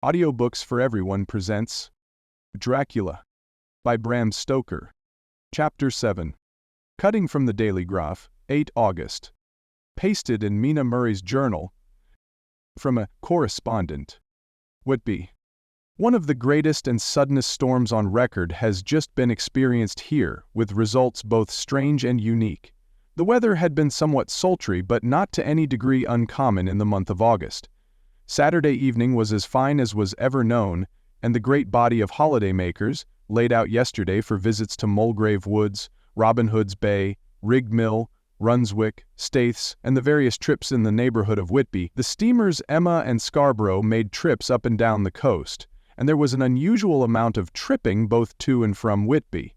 Audiobooks for Everyone presents Dracula by Bram Stoker. Chapter 7. Cutting from the Daily Graph, 8 August. Pasted in Mina Murray's journal. From a correspondent. Whitby. One of the greatest and suddenest storms on record has just been experienced here, with results both strange and unique. The weather had been somewhat sultry, but not to any degree uncommon in the month of August. Saturday evening was as fine as was ever known, and the great body of holiday-makers, laid out yesterday for visits to Mulgrave Woods, Robin Hood's Bay, Rig Mill, Runswick, Staithes, and the various trips in the neighborhood of Whitby, the steamers Emma and Scarborough made trips up and down the coast, and there was an unusual amount of tripping both to and from Whitby.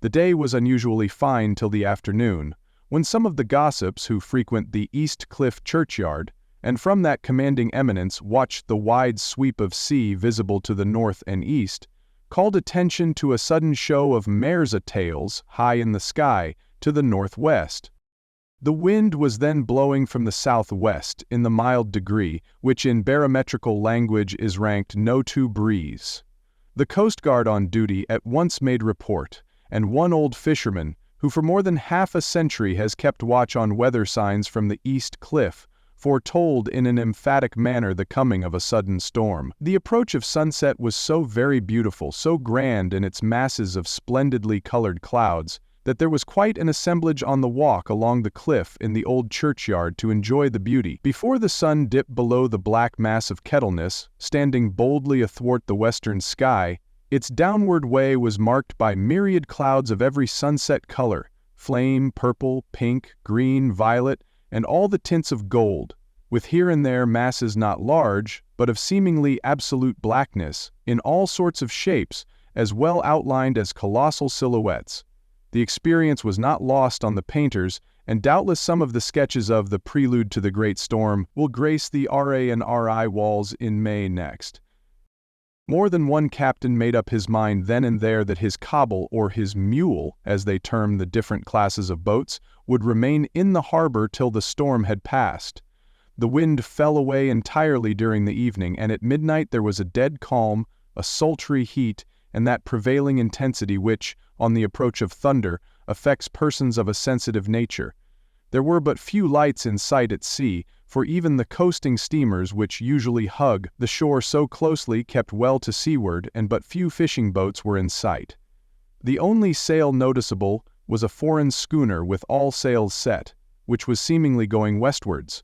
The day was unusually fine till the afternoon, when some of the gossips who frequent the East Cliff churchyard, and from that commanding eminence watched the wide sweep of sea visible to the north and east, called attention to a sudden show of mares a-tails high in the sky to the northwest. The wind was then blowing from the southwest in the mild degree, which in barometrical language is ranked no-to breeze. The Coast Guard on duty at once made report, and one old fisherman, who for more than half a century has kept watch on weather signs from the East Cliff, foretold in an emphatic manner the coming of a sudden storm. The approach of sunset was so very beautiful, so grand in its masses of splendidly colored clouds, that there was quite an assemblage on the walk along the cliff in the old churchyard to enjoy the beauty. Before the sun dipped below the black mass of Kettleness, standing boldly athwart the western sky, its downward way was marked by myriad clouds of every sunset color, flame, purple, pink, green, violet, and all the tints of gold, with here and there masses not large, but of seemingly absolute blackness, in all sorts of shapes, as well outlined as colossal silhouettes. The experience was not lost on the painters, and doubtless some of the sketches of the Prelude to the Great Storm will grace the RA and RI walls in May next. More than one captain made up his mind then and there that his cobble or his mule, as they term the different classes of boats, would remain in the harbor till the storm had passed. The wind fell away entirely during the evening, and at midnight there was a dead calm, a sultry heat, and that prevailing intensity which, on the approach of thunder, affects persons of a sensitive nature. There were but few lights in sight at sea, for even the coasting steamers which usually hug the shore so closely kept well to seaward, and but few fishing boats were in sight. The only sail noticeable was a foreign schooner with all sails set, which was seemingly going westwards.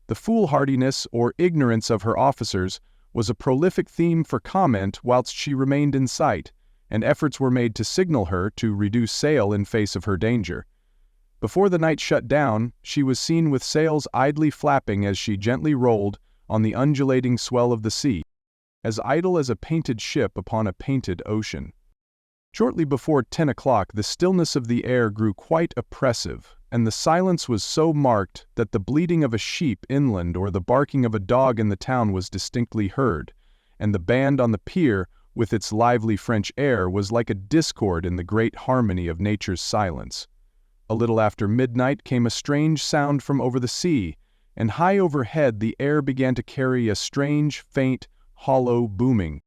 The foolhardiness or ignorance of her officers was a prolific theme for comment whilst she remained in sight, and efforts were made to signal her to reduce sail in face of her danger. Before the night shut down, she was seen with sails idly flapping as she gently rolled on the undulating swell of the sea, as idle as a painted ship upon a painted ocean. Shortly before 10 o'clock the stillness of the air grew quite oppressive, and the silence was so marked that the bleating of a sheep inland or the barking of a dog in the town was distinctly heard, and the band on the pier, with its lively French air, was like a discord in the great harmony of nature's silence. A little after midnight came a strange sound from over the sea, and high overhead the air began to carry a strange, faint, hollow booming.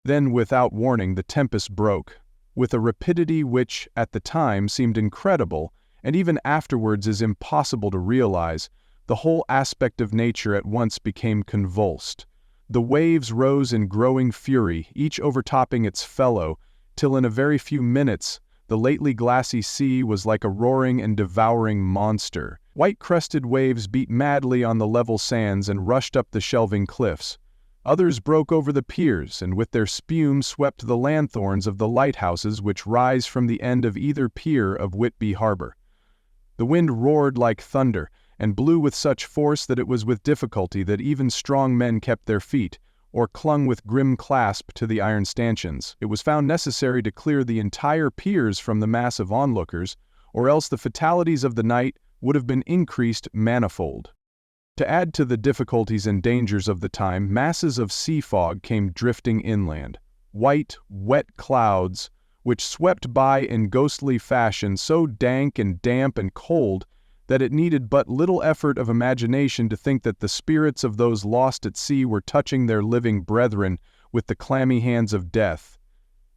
Then, without warning, the tempest broke, with a rapidity which, at the time, seemed incredible, and even afterwards is impossible to realize. The whole aspect of nature at once became convulsed. The waves rose in growing fury, each overtopping its fellow, till in a very few minutes the lately glassy sea was like a roaring and devouring monster. White-crested waves beat madly on the level sands and rushed up the shelving cliffs. Others broke over the piers, and with their spume swept the lanthorns of the lighthouses which rise from the end of either pier of Whitby harbor. The wind roared like thunder, and blew with such force that it was with difficulty that even strong men kept their feet, or clung with grim clasp to the iron stanchions. It was found necessary to clear the entire piers from the mass of onlookers, or else the fatalities of the night would have been increased manifold. To add to the difficulties and dangers of the time, masses of sea fog came drifting inland, white, wet clouds, which swept by in ghostly fashion so dank and damp and cold that it needed but little effort of imagination to think that the spirits of those lost at sea were touching their living brethren with the clammy hands of death,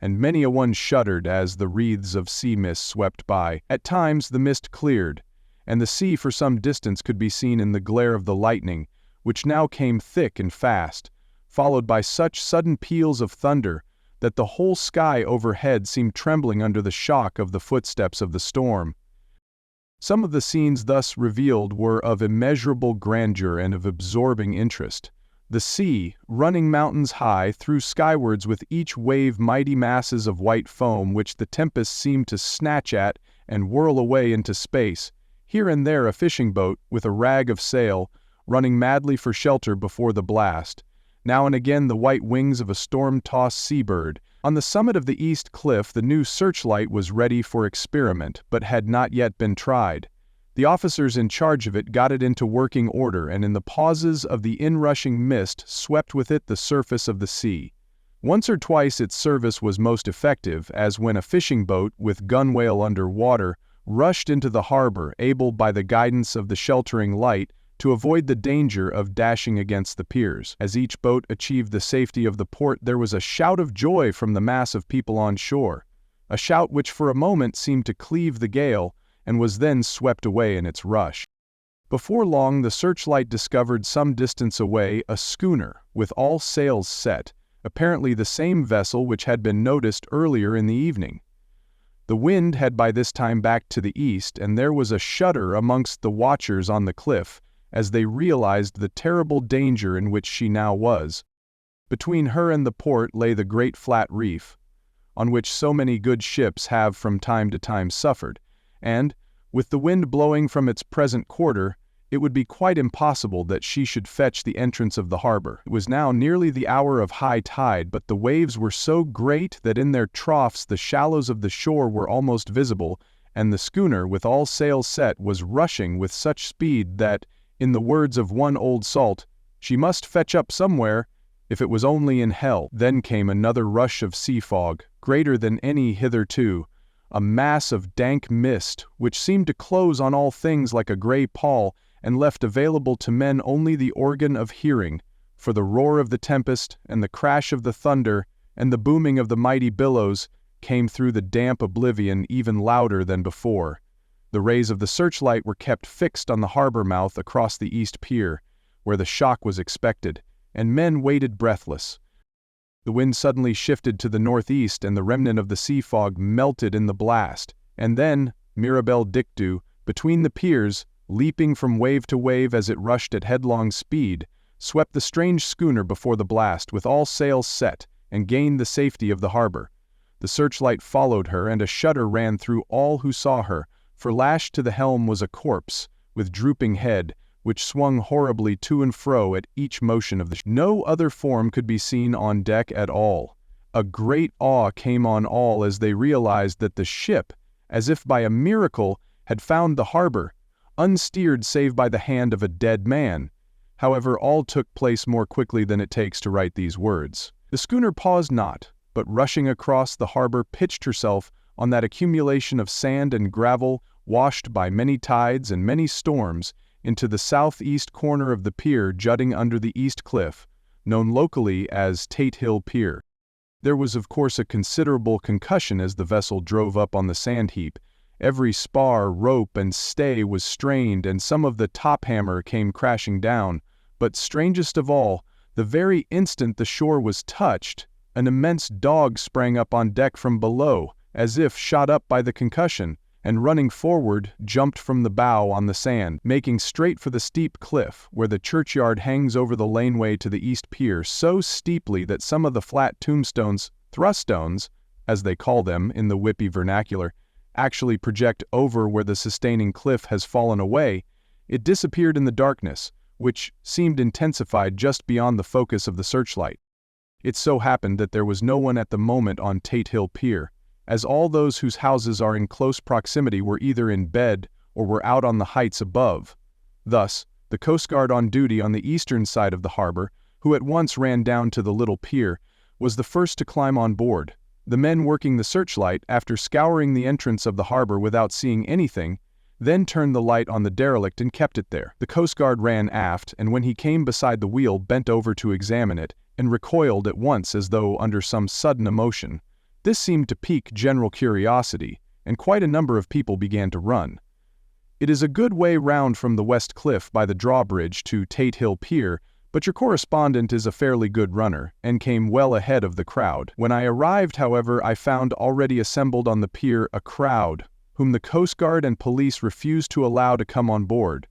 and many a one shuddered as the wreaths of sea mist swept by. At times the mist cleared, and the sea for some distance could be seen in the glare of the lightning, which now came thick and fast, followed by such sudden peals of thunder that the whole sky overhead seemed trembling under the shock of the footsteps of the storm. Some of the scenes thus revealed were of immeasurable grandeur and of absorbing interest. The sea, running mountains high, threw skywards with each wave mighty masses of white foam which the tempest seemed to snatch at and whirl away into space. Here and there a fishing boat, with a rag of sail, running madly for shelter before the blast. Now and again the white wings of a storm-tossed seabird. On the summit of the east cliff the new searchlight was ready for experiment, but had not yet been tried. The officers in charge of it got it into working order, and in the pauses of the inrushing mist swept with it the surface of the sea. Once or twice its service was most effective, as when a fishing boat, with gunwale under water, rushed into the harbor, able by the guidance of the sheltering light to avoid the danger of dashing against the piers. As each boat achieved the safety of the port there was a shout of joy from the mass of people on shore, a shout which for a moment seemed to cleave the gale, and was then swept away in its rush. Before long the searchlight discovered some distance away a schooner, with all sails set, apparently the same vessel which had been noticed earlier in the evening. The wind had by this time backed to the east, and there was a shudder amongst the watchers on the cliff, as they realized the terrible danger in which she now was. Between her and the port lay the great flat reef, on which so many good ships have from time to time suffered, and, with the wind blowing from its present quarter, it would be quite impossible that she should fetch the entrance of the harbor. It was now nearly the hour of high tide, but the waves were so great that in their troughs the shallows of the shore were almost visible, and the schooner, with all sails set, was rushing with such speed that, in the words of one old salt, she must fetch up somewhere, if it was only in hell. Then came another rush of sea fog, greater than any hitherto, a mass of dank mist, which seemed to close on all things like a grey pall, and left available to men only the organ of hearing, for the roar of the tempest, and the crash of the thunder, and the booming of the mighty billows, came through the damp oblivion even louder than before. The rays of the searchlight were kept fixed on the harbor mouth across the east pier, where the shock was expected, and men waited breathless. The wind suddenly shifted to the northeast, and the remnant of the sea fog melted in the blast, and then, mirabile dictu, between the piers, leaping from wave to wave as it rushed at headlong speed, swept the strange schooner before the blast with all sails set, and gained the safety of the harbor. The searchlight followed her, and a shudder ran through all who saw her, for lashed to the helm was a corpse, with drooping head, which swung horribly to and fro at each motion of the ship. No other form could be seen on deck at all. A great awe came on all as they realized that the ship, as if by a miracle, had found the harbor, unsteered save by the hand of a dead man. However, all took place more quickly than it takes to write these words. The schooner paused not, but rushing across the harbor pitched herself on that accumulation of sand and gravel washed by many tides and many storms into the southeast corner of the pier jutting under the east cliff, known locally as Tate Hill Pier. There was of course a considerable concussion as the vessel drove up on the sand heap. Every spar, rope, and stay was strained, and some of the top hammer came crashing down. But strangest of all, the very instant the shore was touched, an immense dog sprang up on deck from below, as if shot up by the concussion, and running forward, jumped from the bow on the sand, making straight for the steep cliff, where the churchyard hangs over the laneway to the east pier so steeply that some of the flat tombstones, thruststones, as they call them in the whippy vernacular, actually project over where the sustaining cliff has fallen away. It disappeared in the darkness, which seemed intensified just beyond the focus of the searchlight. It so happened that there was no one at the moment on Tate Hill Pier, as all those whose houses are in close proximity were either in bed or were out on the heights above. Thus, the Coast Guard on duty on the eastern side of the harbor, who at once ran down to the little pier, was the first to climb on board. The men working the searchlight, after scouring the entrance of the harbor without seeing anything, then turned the light on the derelict and kept it there. The Coast Guard ran aft, and when he came beside the wheel, bent over to examine it, and recoiled at once as though under some sudden emotion. This seemed to pique general curiosity, and quite a number of people began to run. It is a good way round from the West Cliff by the drawbridge to Tate Hill Pier, but your correspondent is a fairly good runner, and came well ahead of the crowd. When I arrived, however, I found already assembled on the pier a crowd, whom the Coast Guard and police refused to allow to come on board.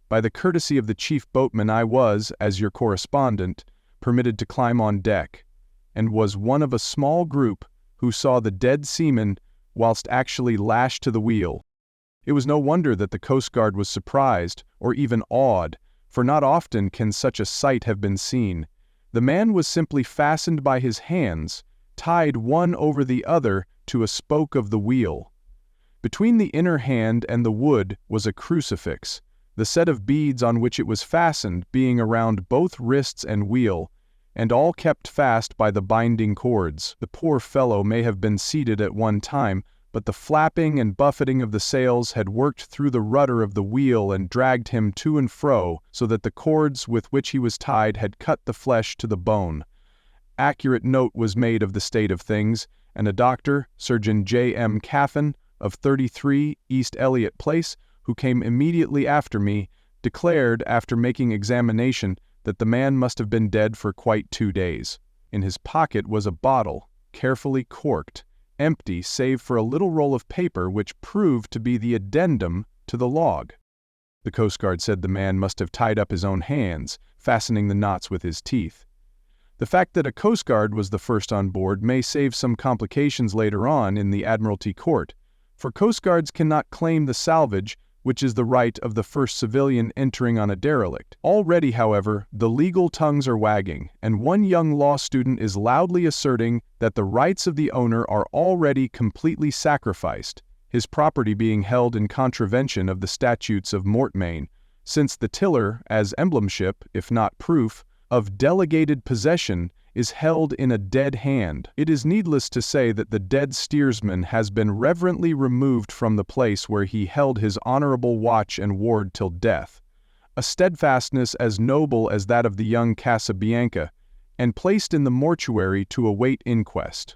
By the courtesy of the chief boatman I was, as your correspondent, permitted to climb on deck, and was one of a small group who saw the dead seaman whilst actually lashed to the wheel. It was no wonder that the Coast Guard was surprised, or even awed, for not often can such a sight have been seen. The man was simply fastened by his hands, tied one over the other to a spoke of the wheel. Between the inner hand and the wood was a crucifix, the set of beads on which it was fastened being around both wrists and wheel, and all kept fast by the binding cords. The poor fellow may have been seated at one time, but the flapping and buffeting of the sails had worked through the rudder of the wheel and dragged him to and fro, so that the cords with which he was tied had cut the flesh to the bone. Accurate note was made of the state of things, and a doctor, Surgeon J. M. Caffin, of 33 East Elliot Place, who came immediately after me, declared, after making examination, that the man must have been dead for quite 2 days. In his pocket was a bottle, carefully corked, empty save for a little roll of paper which proved to be the addendum to the log. The Coast Guard said the man must have tied up his own hands, fastening the knots with his teeth. The fact that a Coast Guard was the first on board may save some complications later on in the Admiralty Court, for Coast Guards cannot claim the salvage, which is the right of the first civilian entering on a derelict. Already, however, the legal tongues are wagging, and one young law student is loudly asserting that the rights of the owner are already completely sacrificed, his property being held in contravention of the statutes of mortmain, since the tiller, as emblemship, if not proof, of delegated possession, is held in a dead hand. It is needless to say that the dead steersman has been reverently removed from the place where he held his honorable watch and ward till death, a steadfastness as noble as that of the young Casabianca, and placed in the mortuary to await inquest.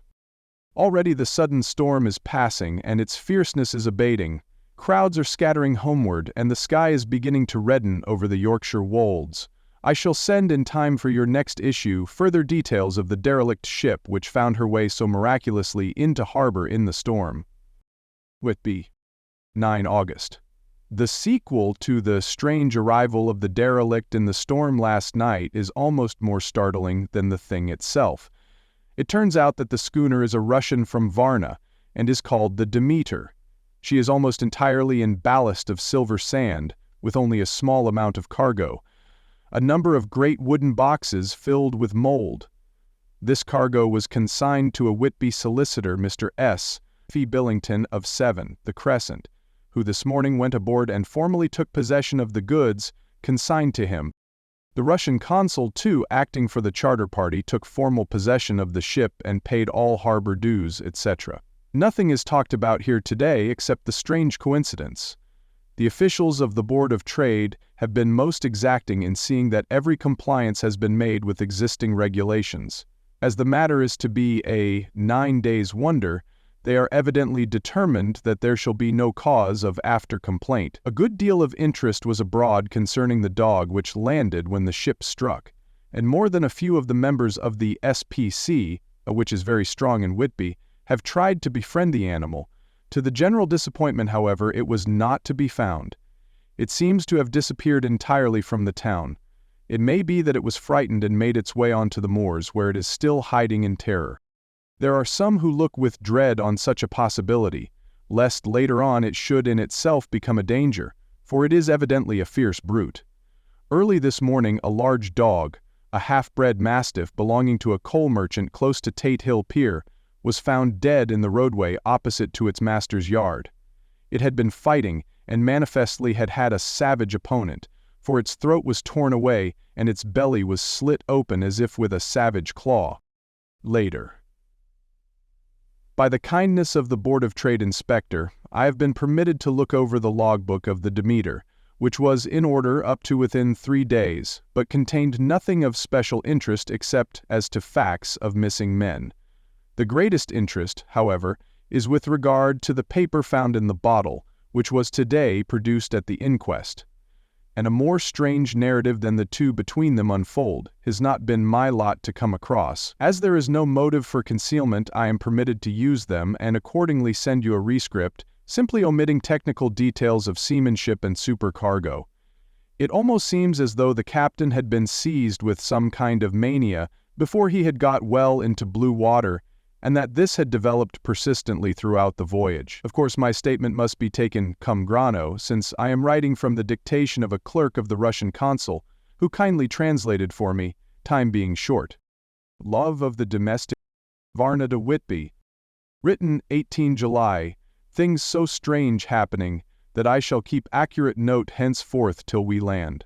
Already the sudden storm is passing, and its fierceness is abating. Crowds are scattering homeward, and the sky is beginning to redden over the Yorkshire wolds. I shall send in time for your next issue further details of the derelict ship which found her way so miraculously into harbor in the storm. Whitby, 9 August. The sequel to the strange arrival of the derelict in the storm last night is almost more startling than the thing itself. It turns out that the schooner is a Russian from Varna and is called the Demeter. She is almost entirely in ballast of silver sand, with only a small amount of cargo. A number of great wooden boxes filled with mold. This cargo was consigned to a Whitby solicitor, Mr. S. F. Billington of 7, the Crescent, who this morning went aboard and formally took possession of the goods consigned to him. The Russian consul, too, acting for the charter party, took formal possession of the ship and paid all harbor dues, etc. Nothing is talked about here today except the strange coincidence. The officials of the Board of Trade have been most exacting in seeing that every compliance has been made with existing regulations. As the matter is to be a 9 days' wonder, they are evidently determined that there shall be no cause of after complaint. A good deal of interest was abroad concerning the dog which landed when the ship struck, and more than a few of the members of the SPC, which is very strong in Whitby, have tried to befriend the animal. To the general disappointment, however, it was not to be found. It seems to have disappeared entirely from the town. It may be that it was frightened and made its way onto the moors, where it is still hiding in terror. There are some who look with dread on such a possibility, lest later on it should in itself become a danger, for it is evidently a fierce brute. Early this morning a large dog, a half-bred mastiff belonging to a coal merchant close to Tate Hill Pier, was found dead in the roadway opposite to its master's yard. It had been fighting, and manifestly had had a savage opponent, for its throat was torn away and its belly was slit open as if with a savage claw. Later. By the kindness of the Board of Trade Inspector, I have been permitted to look over the logbook of the Demeter, which was in order up to within 3 days, but contained nothing of special interest except as to facts of missing men. The greatest interest, however, is with regard to the paper found in the bottle, which was today produced at the inquest. And a more strange narrative than the two between them unfold has not been my lot to come across. As there is no motive for concealment, I am permitted to use them and accordingly send you a rescript, simply omitting technical details of seamanship and supercargo. It almost seems as though the captain had been seized with some kind of mania before he had got well into blue water, and that this had developed persistently throughout the voyage. Of course, my statement must be taken cum grano, since I am writing from the dictation of a clerk of the Russian consul, who kindly translated for me, time being short. Love of the Domestic, Varna de Whitby. Written 18 July, things so strange happening, that I shall keep accurate note henceforth till we land.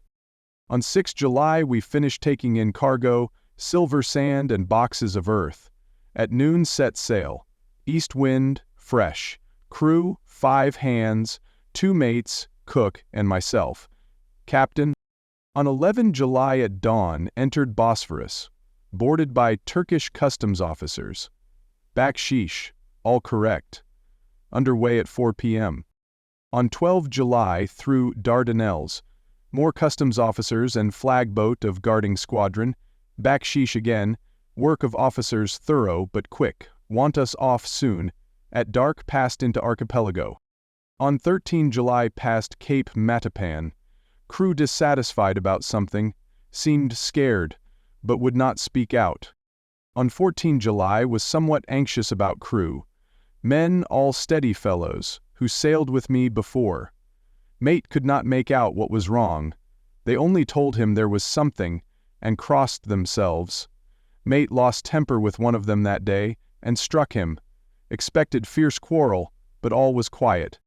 On 6 July we finished taking in cargo, silver sand and boxes of earth. At noon set sail. East wind, fresh. Crew, 5 hands, 2 mates, cook, and myself. Captain. On 11 July at dawn entered Bosphorus. Boarded by Turkish customs officers. Bakshish, all correct. Underway at 4 p.m. On 12 July through Dardanelles. More customs officers and flag boat of guarding squadron. Bakshish again. Work of officers thorough but quick, want us off soon. At dark passed into archipelago. On 13 July passed Cape Matapan. Crew dissatisfied about something, seemed scared, but would not speak out. On 14 July was somewhat anxious about crew. Men all steady fellows, who sailed with me before. Mate could not make out what was wrong. They only told him there was something, and crossed themselves. Mate lost temper with one of them that day, and struck him. Expected fierce quarrel, but all was quiet.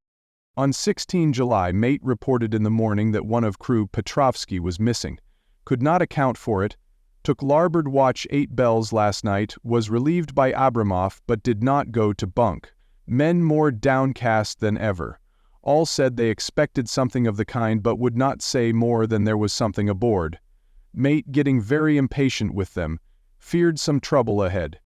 On 16 July mate reported in the morning that one of crew Petrovsky was missing. Could not account for it. Took larboard watch 8 bells last night, was relieved by Abramov but did not go to bunk. Men more downcast than ever. All said they expected something of the kind but would not say more than there was something aboard. Mate getting very impatient with them. Feared some trouble ahead.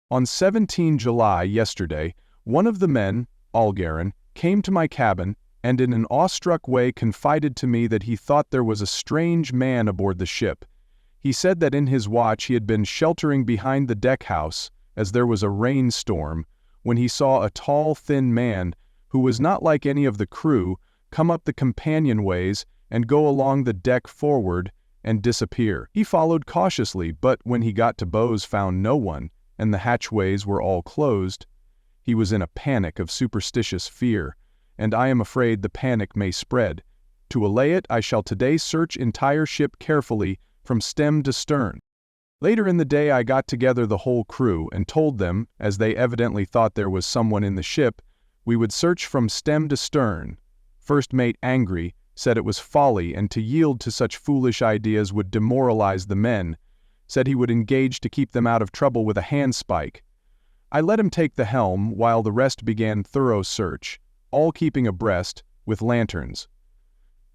On 17 July yesterday, one of the men, Algarin, came to my cabin and in an awestruck way confided to me that he thought there was a strange man aboard the ship. He said that in his watch he had been sheltering behind the deck house, as there was a rainstorm, when he saw a tall, thin man, who was not like any of the crew, come up the companionways and go along the deck forward, and disappear. He followed cautiously, but when he got to bows found no one, and the hatchways were all closed. He was in a panic of superstitious fear, and I am afraid the panic may spread. To allay it, I shall today search entire ship carefully, from stem to stern. Later in the day I got together the whole crew, and told them, as they evidently thought there was someone in the ship, we would search from stem to stern. First mate, angry, said it was folly and to yield to such foolish ideas would demoralize the men, said he would engage to keep them out of trouble with a handspike. I let him take the helm while the rest began thorough search, all keeping abreast, with lanterns.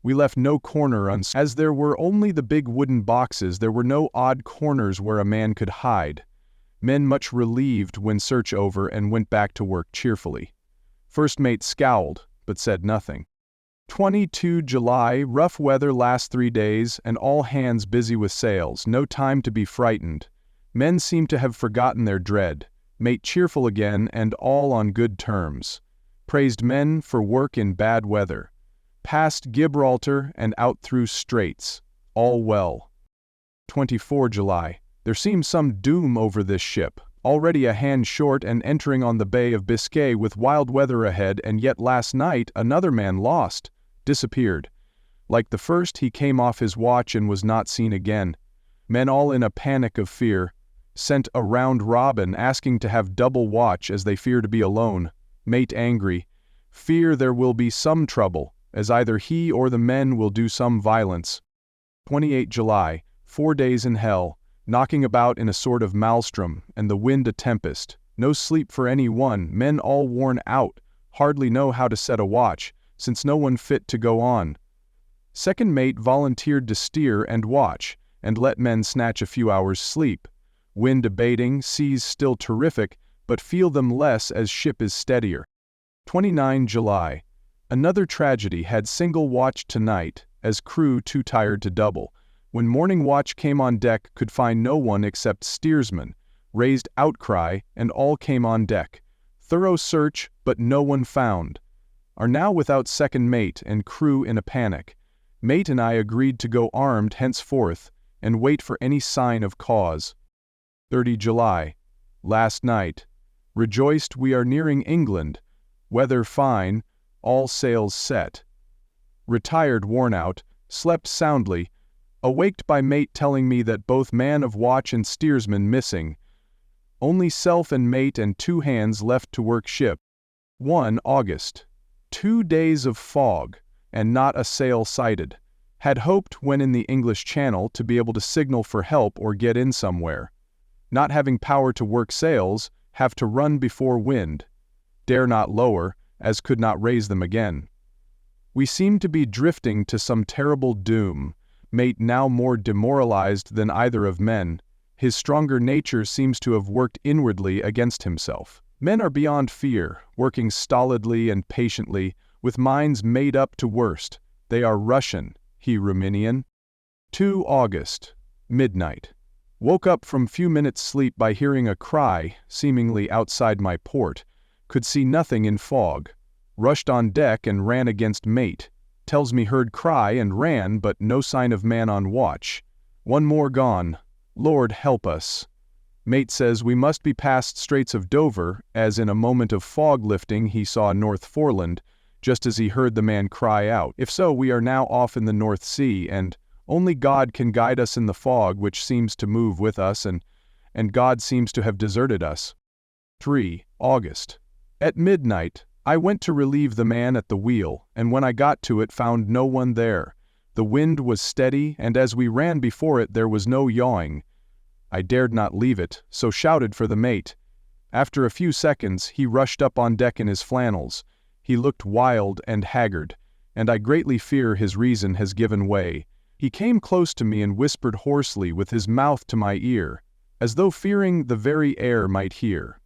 We left no corner as there were only the big wooden boxes, there were no odd corners where a man could hide. Men much relieved when search over and went back to work cheerfully. First mate scowled, but said nothing. 22 July, rough weather last 3 days, and all hands busy with sails, no time to be frightened. Men seem to have forgotten their dread. Mate cheerful again, and all on good terms. Praised men for work in bad weather. Past Gibraltar and out through straits. All well. 24 July. There seems some doom over this ship. Already a hand short and entering on the Bay of Biscay with wild weather ahead, and yet last night another man lost. Disappeared. Like the first, he came off his watch and was not seen again. Men all in a panic of fear. Sent a round robin asking to have double watch as they fear to be alone. Mate angry. Fear there will be some trouble, as either he or the men will do some violence. 28 July. 4 days in hell. Knocking about in a sort of maelstrom, and the wind a tempest. No sleep for any one, men all worn out. hardly know how to set a watch, since no one fit to go on. Second mate volunteered to steer and watch, and let men snatch a few hours' sleep. Wind abating, seas still terrific, but feel them less as ship is steadier. 29 July. Another tragedy had single watch tonight, as crew too tired to double. When morning watch came on deck, could find no one except steersman. Raised outcry, and all came on deck. Thorough search, but no one found. Are now without second mate and crew in a panic. Mate and I agreed to go armed henceforth, and wait for any sign of cause. 30 July. Last night. Rejoiced we are nearing England. Weather fine, all sails set. Retired worn out, slept soundly, awaked by mate telling me that both man of watch and steersman missing. Only self and mate and 2 hands left to work ship. 1 August. 2 days of fog, and not a sail sighted. Had hoped, when in the English Channel, to be able to signal for help or get in somewhere. Not having power to work sails, have to run before wind. Dare not lower, as could not raise them again. We seem to be drifting to some terrible doom, mate now more demoralized than either of men. His stronger nature seems to have worked inwardly against himself. Men are beyond fear, working stolidly and patiently, with minds made up to worst. They are Russian, he Ruminian. 2 August. Midnight. Woke up from few minutes' sleep by hearing a cry, seemingly outside my port. Could see nothing in fog. Rushed on deck and ran against mate. Tells me heard cry and ran, but no sign of man on watch. One more gone. Lord help us. Mate says we must be past Straits of Dover, as in a moment of fog lifting he saw North Foreland, just as he heard the man cry out. If so, we are now off in the North Sea, and only God can guide us in the fog which seems to move with us, and God seems to have deserted us. 3 August. At midnight, I went to relieve the man at the wheel, and when I got to it found no one there. The wind was steady, and as we ran before it there was no yawing. I dared not leave it, so shouted for the mate. After a few seconds he rushed up on deck in his flannels. He looked wild and haggard, and I greatly fear his reason has given way. He came close to me and whispered hoarsely with his mouth to my ear, as though fearing the very air might hear.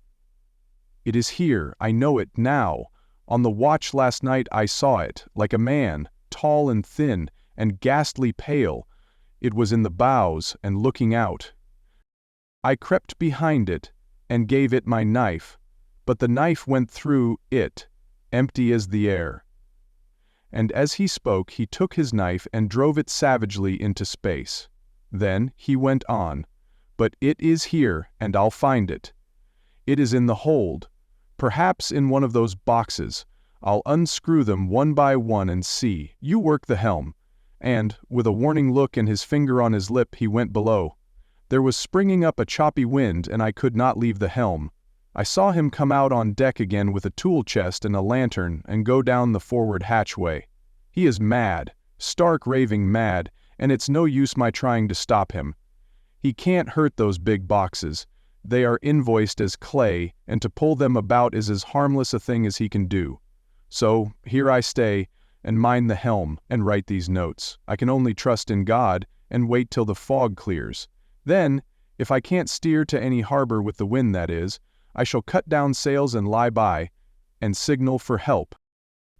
It is here, I know it now. On the watch last night I saw it, like a man, tall and thin, and ghastly pale. It was in the bows, and looking out. I crept behind it, and gave it my knife, but the knife went through it, empty as the air. And as he spoke he took his knife and drove it savagely into space. Then he went on, "But it is here, and I'll find it. It is in the hold, perhaps in one of those boxes. I'll unscrew them one by one and see. You work the helm." And, with a warning look and his finger on his lip, he went below. There was springing up a choppy wind, and I could not leave the helm. I saw him come out on deck again with a tool chest and a lantern, and go down the forward hatchway. He is mad, stark raving mad, and it's no use my trying to stop him. He can't hurt those big boxes. They are invoiced as clay, and to pull them about is as harmless a thing as he can do. So, here I stay, and mind the helm, and write these notes. I can only trust in God, and wait till the fog clears. Then, if I can't steer to any harbor with the wind that is, I shall cut down sails and lie by, and signal for help.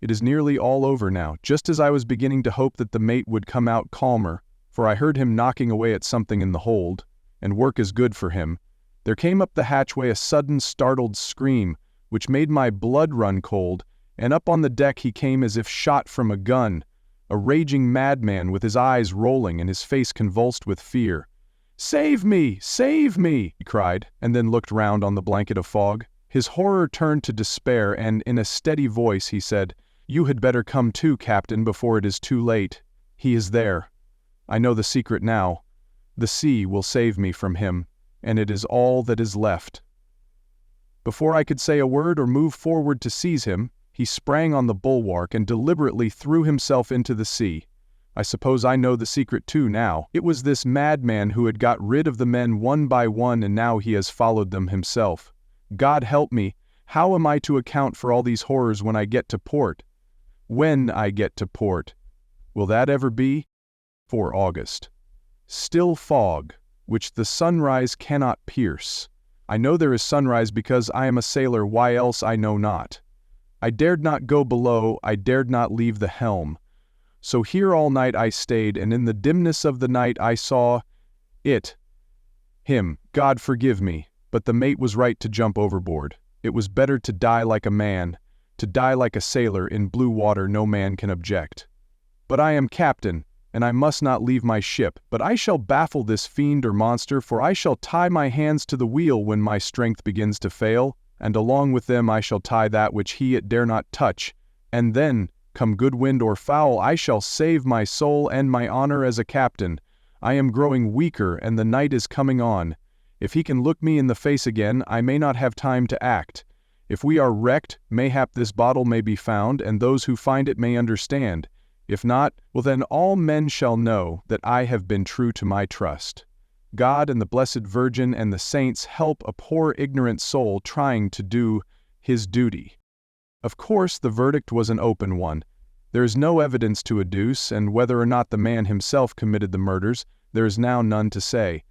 It is nearly all over now, just as I was beginning to hope that the mate would come out calmer, for I heard him knocking away at something in the hold, and work is good for him. There came up the hatchway a sudden startled scream, which made my blood run cold, and up on the deck he came as if shot from a gun, a raging madman with his eyes rolling and his face convulsed with fear. "Save me! Save me!" he cried, and then looked round on the blanket of fog. His horror turned to despair, and in a steady voice he said, "You had better come too, Captain, before it is too late. He is there. I know the secret now. The sea will save me from him, and it is all that is left." Before I could say a word or move forward to seize him, he sprang on the bulwark and deliberately threw himself into the sea. I suppose I know the secret too now. It was this madman who had got rid of the men one by one, and now he has followed them himself. God help me, How am I to account for all these horrors when I get to port? When I get to port. Will that ever be? 4 August. Still fog, which the sunrise cannot pierce. I know there is sunrise because I am a sailor, why else I know not. I dared not go below, I dared not leave the helm. So here all night I stayed, and in the dimness of the night I saw him. God forgive me, but the mate was right to jump overboard. It was better to die like a man, to die like a sailor in blue water no man can object. But I am captain, and I must not leave my ship, but I shall baffle this fiend or monster, for I shall tie my hands to the wheel when my strength begins to fail, and along with them I shall tie that which it dare not touch, and then, come good wind or foul, I shall save my soul and my honor as a captain. I am growing weaker, and the night is coming on. If he can look me in the face again, I may not have time to act. If we are wrecked, mayhap this bottle may be found, and those who find it may understand. If not, well then all men shall know that I have been true to my trust. God and the Blessed Virgin and the saints help a poor ignorant soul trying to do his duty. Of course, the verdict was an open one. There is no evidence to adduce, and whether or not the man himself committed the murders, there is now none to say.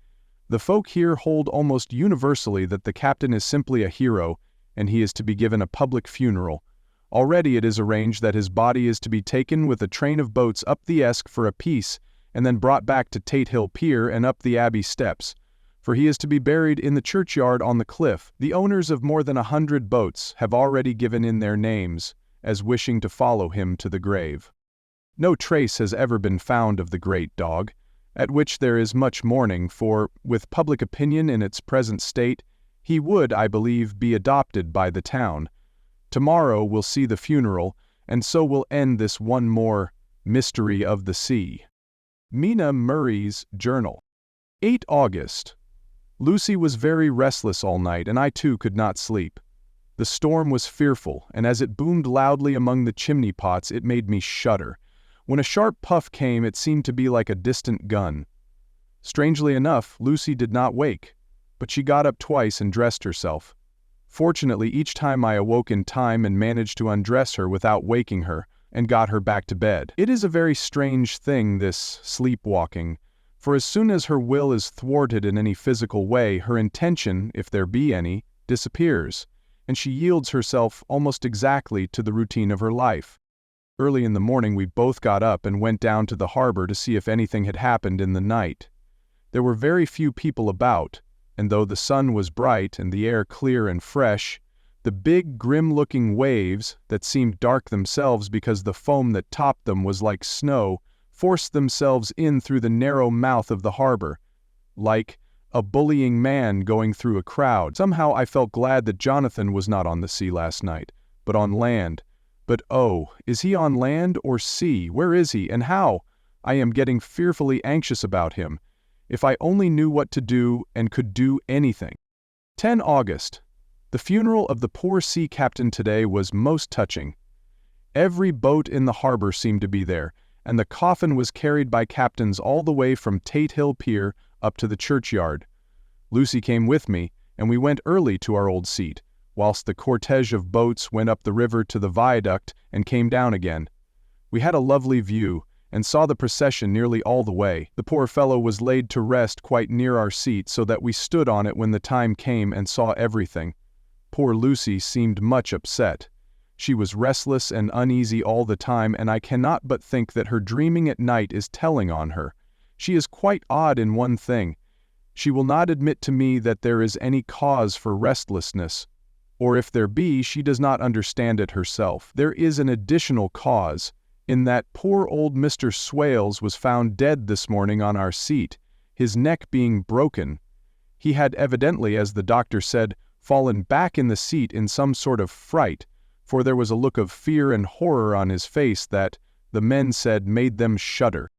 The folk here hold almost universally that the captain is simply a hero, and he is to be given a public funeral. Already it is arranged that his body is to be taken with a train of boats up the Esk for a piece, and then brought back to Tate Hill Pier and up the Abbey steps. For he is to be buried in the churchyard on the cliff. The owners of more than 100 boats have already given in their names, as wishing to follow him to the grave. No trace has ever been found of the great dog, at which there is much mourning, for, with public opinion in its present state, he would, I believe, be adopted by the town. Tomorrow will see the funeral, and so will end this one more mystery of the sea. Mina Murray's Journal. 8 August. Lucy was very restless all night, and I too could not sleep. The storm was fearful, and as it boomed loudly among the chimney pots it made me shudder. When a sharp puff came it seemed to be like a distant gun. Strangely enough, Lucy did not wake, but she got up twice and dressed herself. Fortunately, each time I awoke in time and managed to undress her without waking her, and got her back to bed. It is a very strange thing, this sleepwalking, for as soon as her will is thwarted in any physical way, her intention, if there be any, disappears, and she yields herself almost exactly to the routine of her life. Early in the morning we both got up and went down to the harbor to see if anything had happened in the night. There were very few people about, and though the sun was bright and the air clear and fresh, the big, grim-looking waves, that seemed dark themselves because the foam that topped them was like snow, forced themselves in through the narrow mouth of the harbor, like a bullying man going through a crowd. Somehow I felt glad that Jonathan was not on the sea last night, but on land. But oh, is he on land or sea? Where is he, and how? I am getting fearfully anxious about him. If I only knew what to do and could do anything. 10 August. The funeral of the poor sea captain today was most touching. Every boat in the harbor seemed to be there, and the coffin was carried by captains all the way from Tate Hill Pier up to the churchyard. Lucy came with me, and we went early to our old seat, whilst the cortege of boats went up the river to the viaduct and came down again. We had a lovely view, and saw the procession nearly all the way. The poor fellow was laid to rest quite near our seat, so that we stood on it when the time came and saw everything. Poor Lucy seemed much upset. She was restless and uneasy all the time, and I cannot but think that her dreaming at night is telling on her. She is quite odd in one thing. She will not admit to me that there is any cause for restlessness, or if there be, she does not understand it herself. There is an additional cause, in that poor old Mr. Swales was found dead this morning on our seat, his neck being broken. He had evidently, as the doctor said, fallen back in the seat in some sort of fright, for there was a look of fear and horror on his face that, the men said, made them shudder.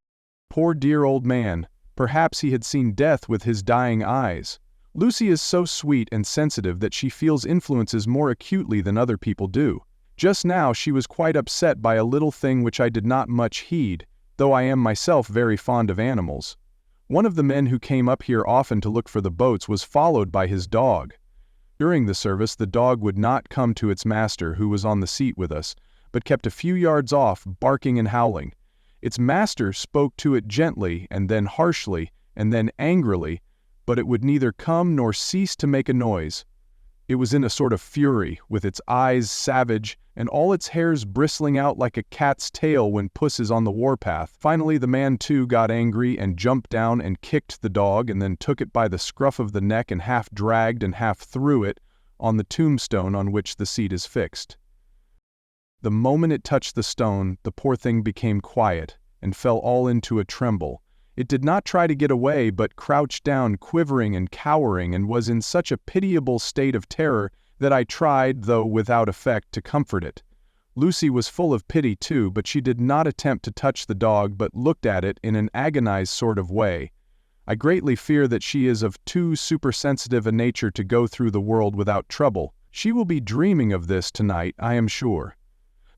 Poor dear old man, perhaps he had seen death with his dying eyes. Lucy is so sweet and sensitive that she feels influences more acutely than other people do. Just now she was quite upset by a little thing which I did not much heed, though I am myself very fond of animals. One of the men who came up here often to look for the boats was followed by his dog. During the service, the dog would not come to its master, who was on the seat with us, but kept a few yards off, barking and howling. Its master spoke to it gently, and then harshly, and then angrily, but it would neither come nor cease to make a noise. It was in a sort of fury, with its eyes savage, and all its hairs bristling out like a cat's tail when puss is on the warpath. Finally, the man too got angry and jumped down and kicked the dog, and then took it by the scruff of the neck and half dragged and half threw it on the tombstone on which the seat is fixed. The moment it touched the stone, the poor thing became quiet, and fell all into a tremble. It did not try to get away, but crouched down, quivering and cowering, and was in such a pitiable state of terror that I tried, though without effect, to comfort it. Lucy was full of pity too, but she did not attempt to touch the dog, but looked at it in an agonized sort of way. I greatly fear that she is of too supersensitive a nature to go through the world without trouble. She will be dreaming of this tonight, I am sure.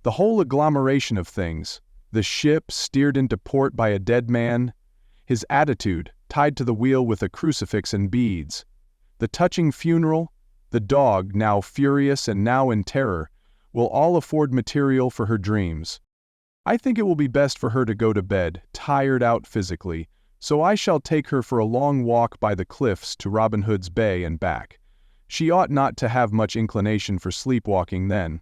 The whole agglomeration of things, the ship steered into port by a dead man, his attitude, tied to the wheel with a crucifix and beads, the touching funeral, the dog, now furious and now in terror, will all afford material for her dreams. I think it will be best for her to go to bed, tired out physically, so I shall take her for a long walk by the cliffs to Robin Hood's Bay and back. She ought not to have much inclination for sleepwalking then.